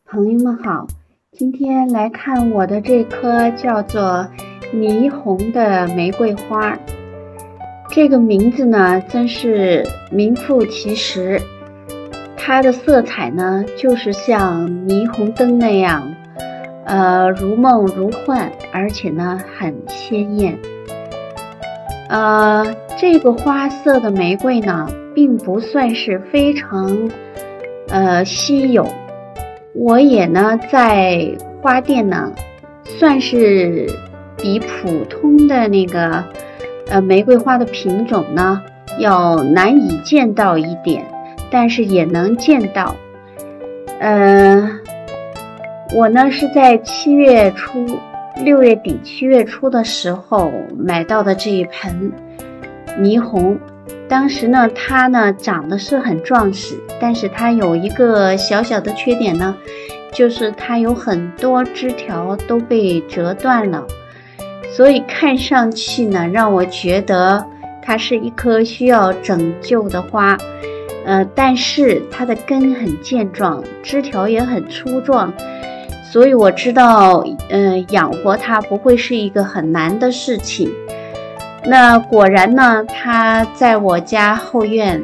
朋友们好，今天来看我的这棵叫做霓虹的玫瑰花。这个名字呢，真是名副其实。它的色彩呢，就是像霓虹灯那样，如梦如幻，而且呢，很鲜艳。这个花色的玫瑰呢，并不算是非常稀有。我也呢在花店呢算是比普通的那个玫瑰花的品种呢要难以见到一点，但是也能见到。我呢是在6月底7月初的时候买到的这一盆霓虹。当时呢它呢长得是很壮实，但是它有一个小小的缺点呢，就是它有很多枝条都被折断了，所以看上去呢让我觉得它是一棵需要拯救的花。但是它的根很健壮，枝条也很粗壮，所以我知道养活它不会是一个很难的事情。那果然呢，它在我家后院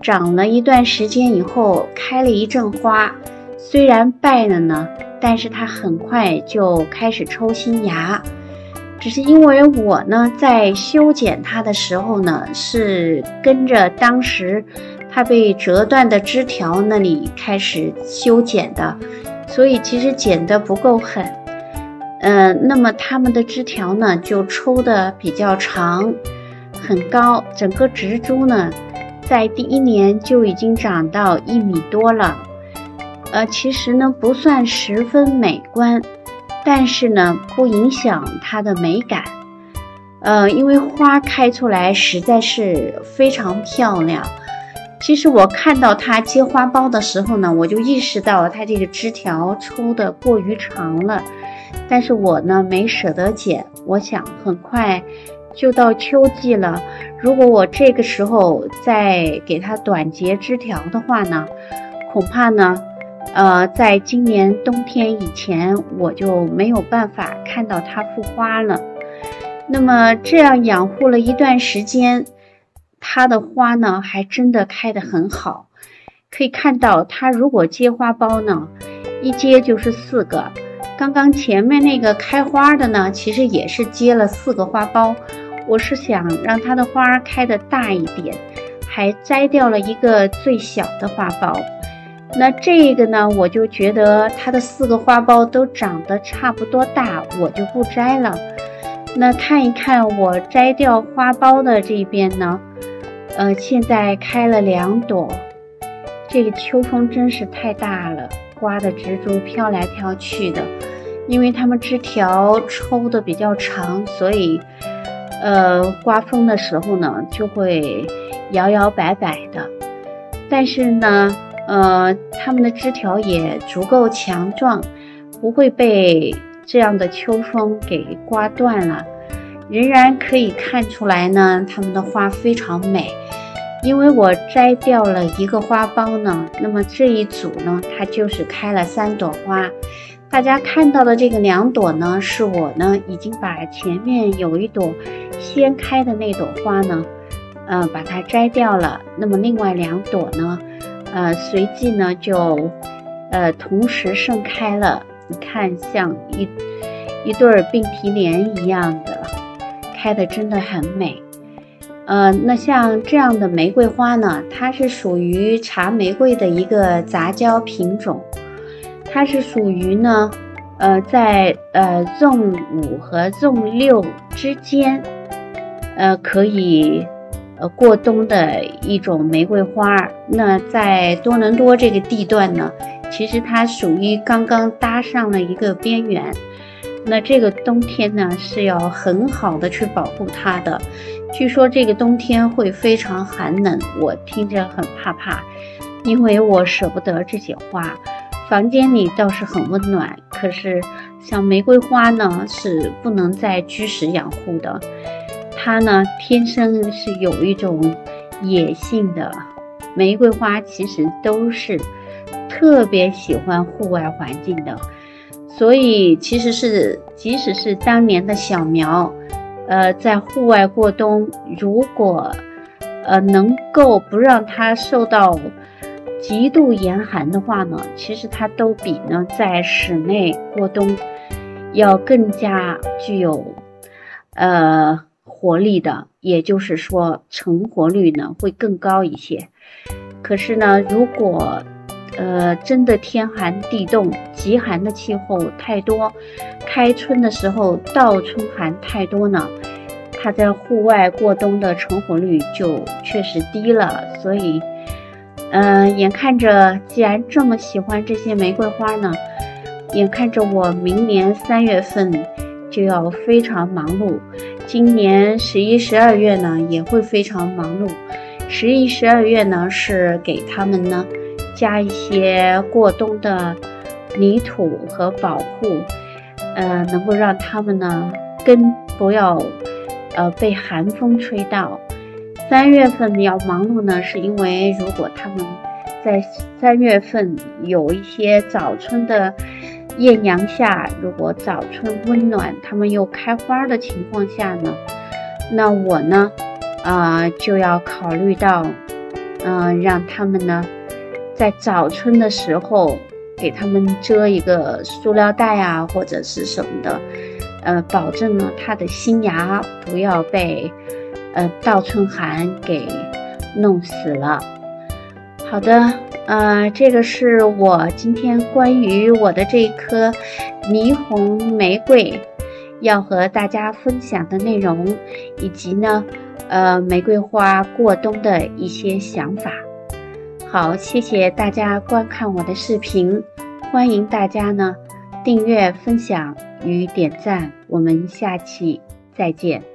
长了一段时间以后，开了一阵花，虽然败了呢，但是它很快就开始抽新芽。只是因为我呢在修剪它的时候呢，是跟着当时它被折断的枝条那里开始修剪的，所以其实剪得不够狠。那么它们的枝条呢就抽得比较长很高，整个植株呢在第1年就已经长到1米多了。其实呢不算十分美观，但是呢不影响它的美感。因为花开出来实在是非常漂亮。其实我看到它结花苞的时候呢，我就意识到它这个枝条抽得过于长了，但是我呢没舍得剪。我想很快就到秋季了，如果我这个时候再给它短截枝条的话呢，恐怕呢在今年冬天以前我就没有办法看到它复花了。那么这样养护了一段时间，它的花呢还真的开得很好。可以看到它如果结花苞呢，一结就是4个。刚刚前面那个开花的呢，其实也是结了4个花苞。我是想让它的花开得大一点，还摘掉了一个最小的花苞。那这个呢，我就觉得它的4个花苞都长得差不多大，我就不摘了。那看一看我摘掉花苞的这边呢，现在开了2朵。这个秋风真是太大了，刮的植株飘来飘去的。因为它们枝条抽的比较长，所以刮风的时候呢就会摇摇摆摆的。但是呢它们的枝条也足够强壮，不会被这样的秋风给刮断了。仍然可以看出来呢，它们的花非常美。因为我摘掉了一个花苞呢，那么这一组呢它就是开了3朵花。大家看到的这个2朵呢，是我呢已经把前面有一朵先开的那朵花呢把它摘掉了。那么另外2朵呢随即呢就同时盛开了。你看像一对并蒂莲一样的，开的真的很美。那像这样的玫瑰花呢，它是属于茶玫瑰的一个杂交品种。它是属于呢在Zone 5和Zone 6之间可以过冬的一种玫瑰花。那在多伦多这个地段呢，其实它属于刚刚搭上了一个边缘。那这个冬天呢是要很好的去保护它的。据说这个冬天会非常寒冷，我听着很怕，因为我舍不得这些花。房间里倒是很温暖，可是像玫瑰花呢是不能再居室养护的。它呢天生是有一种野性的。玫瑰花其实都是特别喜欢户外环境的，所以即使是当年的小苗，在户外过冬，如果能够不让它受到极度严寒的话呢，其实它都比呢在室内过冬要更加具有活力的，也就是说成活率呢会更高一些。可是呢，如果真的天寒地冻，极寒的气候太多，开春的时候倒春寒太多呢，它在户外过冬的成活率就确实低了。所以眼看着既然这么喜欢这些玫瑰花呢，眼看着我明年3月份就要非常忙碌，今年11、12月呢也会非常忙碌。11、12月呢是给他们呢加一些过冬的泥土和保护，能够让他们呢根不要被寒风吹到。3月份要忙碌呢，是因为如果他们在3月份有一些早春的艳阳下，如果早春温暖，他们又开花的情况下呢，那我呢就要考虑到让他们呢在早春的时候给他们遮一个塑料袋啊或者是什么的，保证呢它的新芽不要被倒春寒给弄死了。好的，这个是我今天关于我的这一颗霓虹玫瑰要和大家分享的内容，以及呢玫瑰花过冬的一些想法。好，谢谢大家观看我的视频，欢迎大家呢订阅、分享与点赞，我们下期再见。